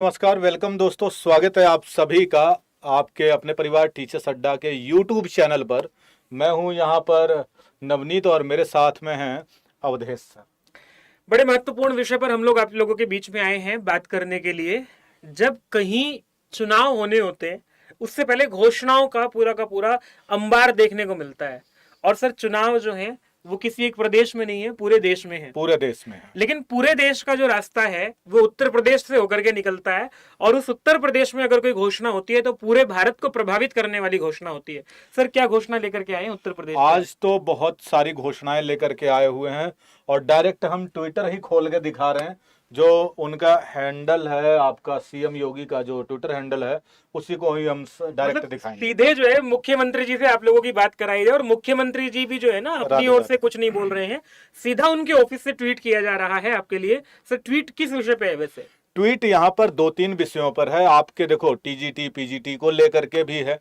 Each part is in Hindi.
नमस्कार, वेलकम दोस्तों। स्वागत है आप सभी का आपके अपने परिवार टीचर्स अड्डा के यूट्यूब चैनल पर। मैं हूं यहां पर नवनीत और मेरे साथ में हैं अवधेश सर। बड़े महत्वपूर्ण विषय पर हम लोग आप लोगों के बीच में आए हैं बात करने के लिए। जब कहीं चुनाव होने होते हैं उससे पहले घोषणाओं का पूरा अंबार देखने को मिलता है। और सर चुनाव जो है वो किसी एक प्रदेश में नहीं है, पूरे देश में है। पूरे देश में है। लेकिन पूरे देश का जो रास्ता है वो उत्तर प्रदेश से होकर के निकलता है। और उस उत्तर प्रदेश में अगर कोई घोषणा होती है तो पूरे भारत को प्रभावित करने वाली घोषणा होती है। सर क्या घोषणा लेकर के आए हैं उत्तर प्रदेश में? आज तो बहुत सारी घोषणाएं लेकर के आए हुए हैं और डायरेक्ट हम ट्विटर ही खोल के दिखा रहे हैं। जो उनका हैंडल है, आपका सीएम योगी का जो ट्विटर हैंडल है, उसी को ही हम डायरेक्ट मतलब दिखाएंगे। सीधे जो है मुख्यमंत्री जी से आप लोगों की बात कराई जाए और मुख्यमंत्री जी भी जो है ना अपनी ओर से कुछ नहीं बोल रहे हैं, सीधा उनके ऑफिस से ट्वीट किया जा रहा है आपके लिए। सर ट्वीट किस विषय पे है वैसे? ट्वीट यहाँ पर दो तीन विषयों पर है। आपके देखो टीजीटी पीजीटी को लेकर के भी है,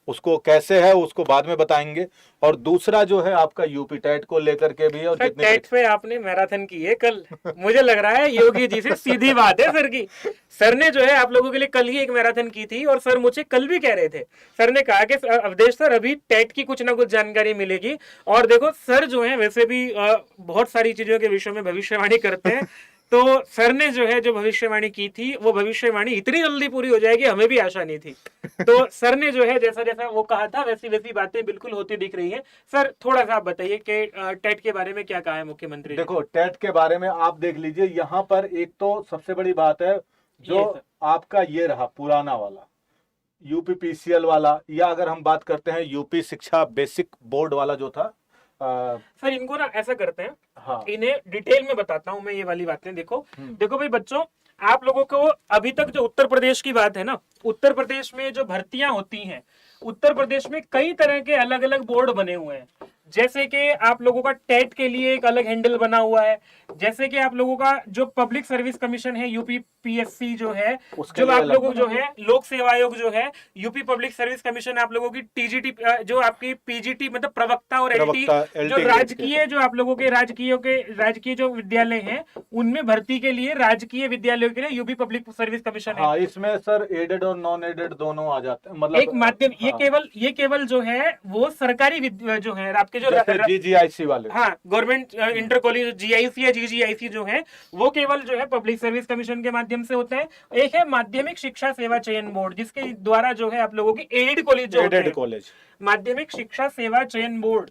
उसको कैसे है उसको बाद में बताएंगे। और दूसरा जो है आपका यूपी टेट को लेकर के भी है। और सर टेट पे आपने मैराथन की है कल, मुझे लग रहा है योगी जी से सीधी बात है सर की। सर ने जो है आप लोगों के लिए कल ही एक मैराथन की थी और सर मुझे कल भी कह रहे थे, सर ने कहा कि अवधेश सर अभी टेट की कुछ ना कुछ जानकारी मिलेगी। और देखो सर जो है वैसे भी बहुत सारी चीजों के विषय में भविष्यवाणी करते हैं। तो सर ने जो है जो भविष्यवाणी की थी वो भविष्यवाणी इतनी जल्दी पूरी हो जाएगी हमें भी आशा नहीं थी। तो सर ने जो है जैसा जैसा वो कहा था वैसी वैसी बातें बिल्कुल होती दिख रही हैं। सर थोड़ा सा आप बताइए कि टेट के बारे में क्या कहा है मुख्यमंत्री ने? देखो, टेट के बारे में आप देख लीजिए। यहाँ पर एक तो सबसे बड़ी बात है जो आपका ये रहा पुराना वाला यूपीपीसीएल वाला, या अगर हम बात करते हैं यूपी शिक्षा बेसिक बोर्ड वाला जो था। सर इनको ना ऐसा करते हैं, हाँ, इन्हें डिटेल में बताता हूं मैं ये वाली बातें। देखो देखो भाई बच्चों, आप लोगों को अभी तक जो उत्तर प्रदेश की बात है ना, उत्तर प्रदेश में जो भर्तियां होती हैं, उत्तर प्रदेश में कई तरह के अलग अलग बोर्ड बने हुए हैं। जैसे कि आप लोगों का टेट के लिए एक अलग हैंडल बना हुआ है। जैसे कि आप लोगों का जो पब्लिक सर्विस कमीशन है यूपी पीएससी जो है, जो आप लोगों जो है लोक सेवा आयोग जो है, यूपी पब्लिक सर्विस कमीशन, आप लोगों की टीजीटी जो आपकी पीजीटी मतलब प्रवक्ता और एलटी जो राजकीय जो आप लोगों के राजकीय जो विद्यालय हैं उनमें भर्ती के लिए राजकीय विद्यालयों के लिए यूपी पब्लिक सर्विस कमीशन है। हाँ, इसमें सर एडेड और नॉन एडेड दोनों आ जाते हैं। मतलब एक माध्यम हाँ, ये केवल जो है वो सरकारी जो है आपके जो जीजीआईसी वाले। हाँ गवर्नमेंट इंटर कॉलेज जीआईसी या जीजीआईसी जो है वो केवल जो है पब्लिक सर्विस कमीशन के माध्यम से होता है। एक है माध्यमिक शिक्षा सेवा चयन बोर्ड, जिसके द्वारा जो है आप लोगों की एडेड कॉलेज जो होते हैं, माध्यमिक शिक्षा सेवा चयन बोर्ड।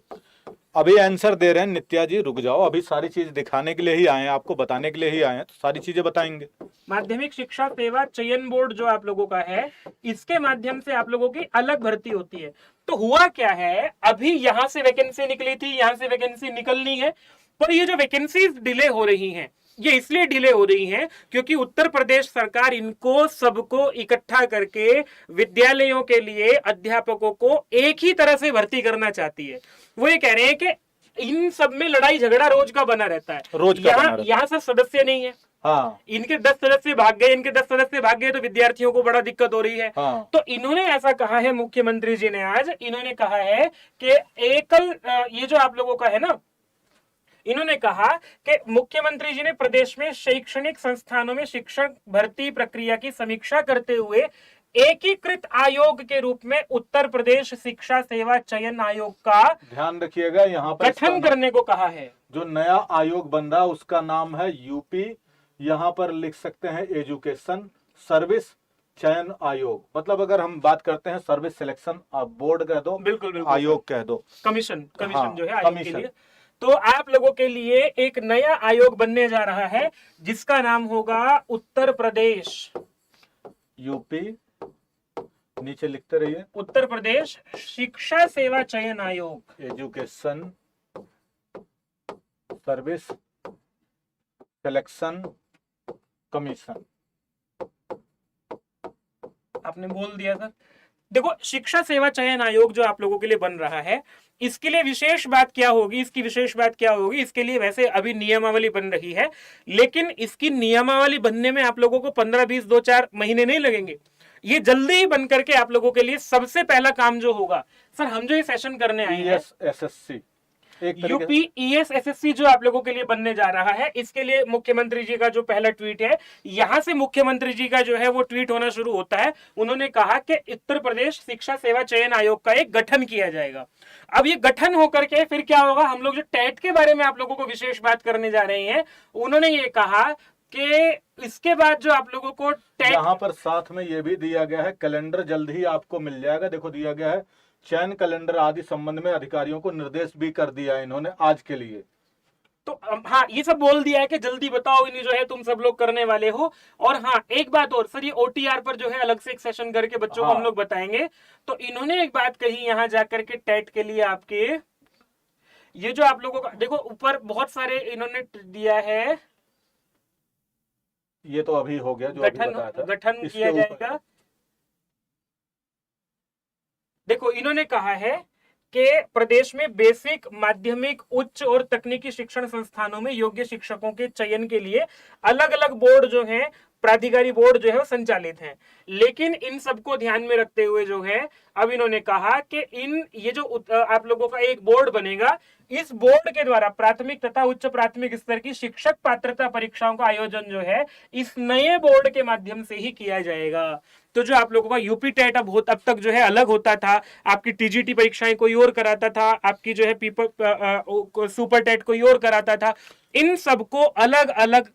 अभी आंसर दे रहे हैं नित्या जी, रुक जाओ। अभी सारी चीज दिखाने के लिए ही आए हैं, आपको बताने के लिए ही आए हैं, तो सारी चीजें बताएंगे। माध्यमिक शिक्षा सेवा चयन बोर्ड जो आप लोगों का है, इसके माध्यम से आप लोगों की अलग भर्ती होती है। तो हुआ क्या है, अभी यहां से वैकेंसी निकली थी, यहां से वैकेंसी निकलनी है, पर ये जो वैकेंसी डिले हो रही हैं ये इसलिए डिले हो रही हैं क्योंकि उत्तर प्रदेश सरकार इनको सबको इकट्ठा करके विद्यालयों के लिए अध्यापकों को एक ही तरह से भर्ती करना चाहती है। वो ये कह रहे हैं कि इन सब में लड़ाई झगड़ा रोज का बना रहता है, यहाँ सब सदस्य नहीं है। हाँ, इनके 10 सदस्य भाग गए, इनके 10 सदस्य भाग गए तो विद्यार्थियों को बड़ा दिक्कत हो रही है। हाँ। तो इन्होंने ऐसा कहा है, मुख्यमंत्री जी ने आज इन्होंने कहा है कि एकल ये जो आप लोगों का है ना, इन्होंने कहा कि मुख्यमंत्री जी ने प्रदेश में शैक्षणिक संस्थानों में शिक्षक भर्ती प्रक्रिया की समीक्षा करते हुए एकीकृत आयोग के रूप में उत्तर प्रदेश शिक्षा सेवा चयन आयोग का ध्यान रखिएगा, यहाँ पर गठन करने को कहा है। जो नया आयोग बन रहा है उसका नाम है यूपी, यहाँ पर लिख सकते हैं एजुकेशन सर्विस चयन आयोग। मतलब अगर हम बात करते हैं सर्विस सिलेक्शन बोर्ड कह दो, बिल्कुल आयोग कह दो, कमीशन हाँ, जो है आयोग के लिए। तो आप लोगों के लिए एक नया आयोग बनने जा रहा है जिसका नाम होगा उत्तर प्रदेश यूपी, नीचे लिखते रहिए, उत्तर प्रदेश शिक्षा सेवा चयन आयोग, एजुकेशन सर्विस सिलेक्शन कमीशन। आपने बोल दिया सर। देखो शिक्षा सेवा चयन आयोग जो आप लोगों के लिए बन रहा है, इसके लिए विशेष बात क्या होगी, इसकी विशेष बात क्या होगी, इसके लिए वैसे अभी नियमावली बन रही है, लेकिन इसकी नियमावली बनने में आप लोगों को 15-20 2-4 महीने नहीं लगेंगे। ये जल्दी ही बन करके आप लोगों के लिए सबसे पहला काम जो होगा, सर हम जो ये सेशन करने आए हैं एसएससी एक तरीके यूपी ESSSC जो आप लोगों के लिए बनने जा रहा है, इसके लिए मुख्यमंत्री जी का जो पहला ट्वीट है, यहां से मुख्यमंत्री जी का जो है वो ट्वीट होना शुरू होता है। उन्होंने कहा कि उत्तर प्रदेश शिक्षा सेवा चयन आयोग का एक गठन किया जाएगा। अब ये गठन होकर के फिर क्या होगा, हम लोग जो टेट के बारे में आप लोगों को विशेष बात करने जा रहे हैं, उन्होंने ये कहा कि इसके बाद जो आप लोगों को टेट, यहाँ पर साथ में ये भी दिया गया है, कैलेंडर जल्द ही आपको मिल जाएगा। देखो दिया गया है, चयन कैलेंडर आदि संबंध में अधिकारियों को निर्देश भी कर दिया है इन्होंने आज के लिए। तो हाँ, ये सब बोल दिया है कि जल्दी बताओ, इन्हें जो है तुम सब लोग करने वाले हो। और हाँ, एक बात और सर, ये OTR पर जो है अलग से एक सेशन करके बच्चों को हाँ। हम लोग बताएंगे। तो इन्होंने एक बात कही यहाँ जाकर के टेट के लिए आपके, ये जो आप लोगों का देखो ऊपर बहुत सारे इन्होंने दिया है, ये तो अभी हो गया जो अभी बताया था, गठन इसके किया ऊपर जाएगा। देखो इन्होंने कहा है कि प्रदेश में बेसिक, माध्यमिक, उच्च और तकनीकी शिक्षण संस्थानों में योग्य शिक्षकों के चयन के लिए अलग अलग बोर्ड जो है, प्राधिकारी बोर्ड जो है वो संचालित हैं। लेकिन इन सबको ध्यान में रखते हुए जो है, अब इन्होंने कहा कि ये जो आप लोगों का एक बोर्ड बनेगा, इस बोर्ड के द्वारा प्राथमिक तथा उच्च प्राथमिक स्तर की शिक्षक पात्रता परीक्षाओं का आयोजन जो है इस नए बोर्ड के माध्यम से ही किया जाएगा। तो जो आप लोगों का यूपी टेट अब तक जो है अलग होता था, आपकी TGT परीक्षाएं कोई और कराता था, आपकी जो है सुपर टेट कोई और कराता था, इन सबको अलग अलग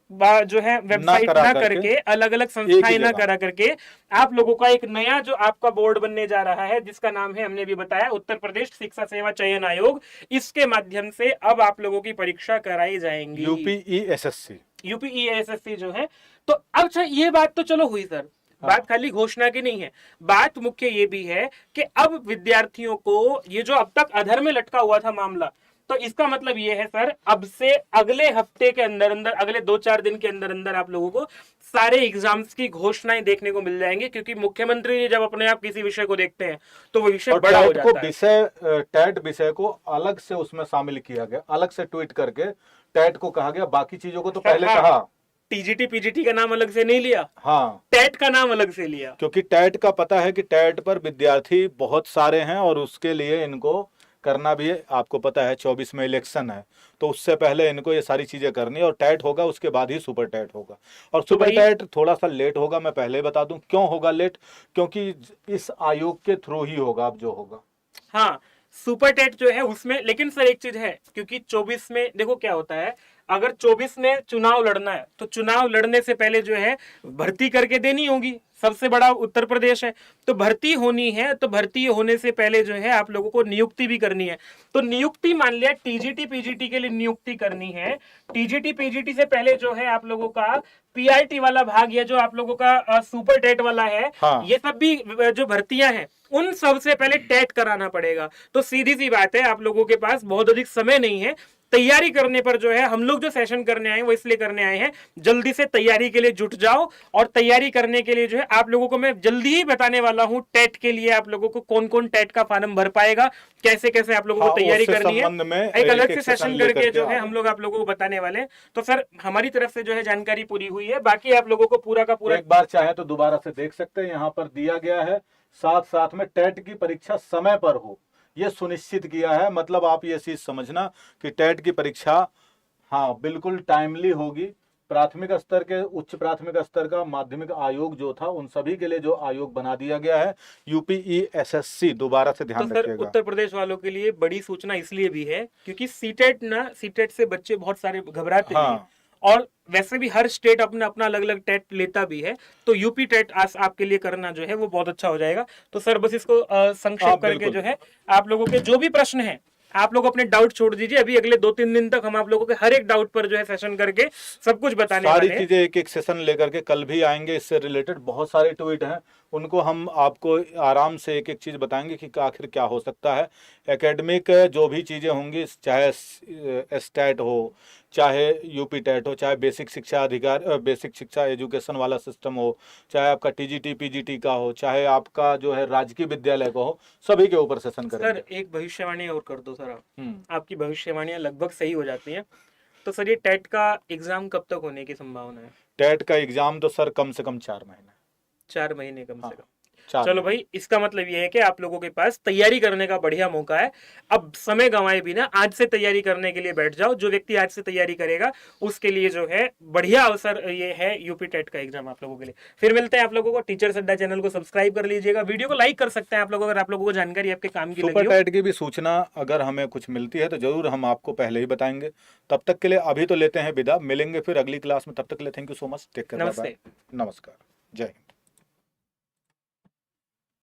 जो है वेबसाइट ना करके, अलग अलग संस्थाएं ना करा करके आप लोगों का एक नया जो आपका बोर्ड बनने जा रहा है, जिसका नाम है, हमने भी बताया, उत्तर प्रदेश शिक्षा सेवा चयन आयोग, इसके माध्यम से अब आप लोगों की परीक्षा कराई जाएंगी, यूपी ESSC जो है। तो अब अच्छा, ये बात तो चलो हुई सर, बात खाली घोषणा की नहीं है, बात मुख्य ये भी है कि अब विद्यार्थियों को ये जो अब तक अधर में लटका हुआ था मामला, तो इसका मतलब ये है सर, अब से अगले हफ्ते के अंदर अंदर, अगले 2-4 दिन के अंदर अंदर आप लोगों को सारे एग्जाम्स की घोषणाएं देखने को मिल जाएंगे। क्योंकि मुख्यमंत्री जब अपने आप किसी विषय को देखते हैं तो वो विषय बड़ा हो जाता है। टेट विषय को अलग से उसमें शामिल किया गया, अलग से ट्वीट करके टेट को कहा गया, बाकी चीजों को तो पहले कहा। TGT PGT का नाम अलग से नहीं लिया, हाँ, टेट का नाम अलग से लिया, क्योंकि टेट का पता है कि टेट पर विद्यार्थी बहुत सारे हैं और उसके लिए इनको करना भी है। आपको पता है 24 में इलेक्शन है, तो उससे पहले इनको ये सारी चीजें करनी है, और टेट होगा उसके बाद ही सुपर टेट होगा। और सुपर टेट थोड़ा सा लेट होगा, मैं पहले बता दूं क्यों होगा लेट, क्योंकि इस आयोग के थ्रू ही होगा अब जो होगा। हाँ, सुपर टेट जो है उसमें, लेकिन सर एक चीज है, क्योंकि 24 में देखो क्या होता है, अगर 24 में चुनाव लड़ना है तो चुनाव लड़ने से पहले जो है भर्ती करके देनी होगी। सबसे बड़ा उत्तर प्रदेश है, तो भर्ती होनी है, तो भर्ती होने से पहले जो है आप लोगों को नियुक्ति भी करनी है। तो नियुक्ति, मान लिया TGT PGT के लिए नियुक्ति करनी है, TGT PGT से पहले जो है आप लोगों का PRT वाला भाग, या जो आप लोगों का सुपर टेट वाला है, हाँ। ये सब भी जो भर्तियां हैं उन सबसे पहले टेट कराना पड़ेगा। तो सीधी सी बात है, आप लोगों के पास बहुत अधिक समय नहीं है, तैयारी करने पर जो है, हम लोग जो सेशन करने आए वो इसलिए करने आए हैं, जल्दी से तैयारी के लिए जुट जाओ। और तैयारी करने के लिए जो है आप लोगों को मैं जल्दी ही बताने वाला हूं, टेट के लिए आप लोगों को कौन कौन टेट का फॉर्म भर पाएगा, कैसे कैसे आप लोगों को तैयारी करनी है, एक अलग से सेशन करके जो है हम लोग आप लोगों को बताने वाले हैं। तो सर हमारी तरफ से जो है जानकारी पूरी हुई है, बाकी आप लोगों को पूरा का पूरा एक बार चाहे तो दोबारा से देख सकते हैं, यहाँ पर दिया गया है। साथ साथ में टेट की परीक्षा समय पर हो, ये सुनिश्चित किया है। मतलब आप ये चीज समझना कि टेट की परीक्षा हाँ बिल्कुल टाइमली होगी। प्राथमिक स्तर के, उच्च प्राथमिक स्तर का माध्यमिक आयोग जो था, उन सभी के लिए जो आयोग बना दिया गया है यूपी ESSC, दोबारा से ध्यान रखिएगा। तो उत्तर प्रदेश वालों के लिए बड़ी सूचना इसलिए भी है क्योंकि सीटेट से बच्चे बहुत सारे घबराते हैं, और वैसे भी हर स्टेट अपना अपना अलग अलग टेट लेता भी है, तो यूपी टेट आपके लिए करना जो है वो बहुत अच्छा हो जाएगा। तो सर बस इसको संक्षेप करके जो है आप लोगों के जो भी प्रश्न हैं, आप लोग अपने डाउट छोड़ दीजिए। अभी अगले 2-3 दिन तक हम आप लोगों के हर एक डाउट पर जो है सेशन करके सब कुछ बताने वाले हैं। सारी चीजें एक एक सेशन लेकर के कल भी आएंगे, इससे रिलेटेड बहुत सारे ट्वीट हैं, उनको हम आपको आराम से एक एक चीज बताएंगे कि आखिर क्या हो सकता है। एकेडमिक जो भी चीजें होंगी, चाहे स्टैट हो, चाहे यूपी टेट हो, चाहे बेसिक शिक्षा अधिकार, बेसिक शिक्षा एजुकेशन वाला सिस्टम हो, चाहे आपका TGT PGT का हो, चाहे आपका जो है राजकीय विद्यालय का हो, सभी के ऊपर सेशन करेंगे। सर एक भविष्यवाणी और कर दो सर आप। आपकी भविष्यवाणियां लगभग सही हो जाती हैं। तो सर ये टेट का एग्जाम कब तक होने की संभावना है? टेट का एग्जाम तो सर कम से कम 4 महीने। 4 महीने कम से कम। 4 चलो भाई, इसका मतलब ये है कि आप लोगों के पास तैयारी करने का बढ़िया मौका है। अब समय गंवाए बिना आज से तैयारी करने के लिए बैठ जाओ। जो व्यक्ति आज से तैयारी करेगा उसके लिए जो है बढ़िया अवसर ये है यूपी टेट का एग्जाम आप लोगों के लिए। फिर मिलते हैं आप लोगों को। टीचर्स अड्डा चैनल को सब्सक्राइब कर लीजिएगा, वीडियो को लाइक कर सकते हैं आप लोग अगर आप लोगों को जानकारी आपके काम की लगी सुपर हो। टाइट की भी सूचना अगर हमें कुछ मिलती है तो जरूर हम आपको पहले ही बताएंगे। तब तक के लिए अभी तो लेते हैं विदा, मिलेंगे फिर अगली क्लास में। तब तक के लिए thank you so much, take care, bye bye, नमस्ते। नमस्कार, जय हिंद।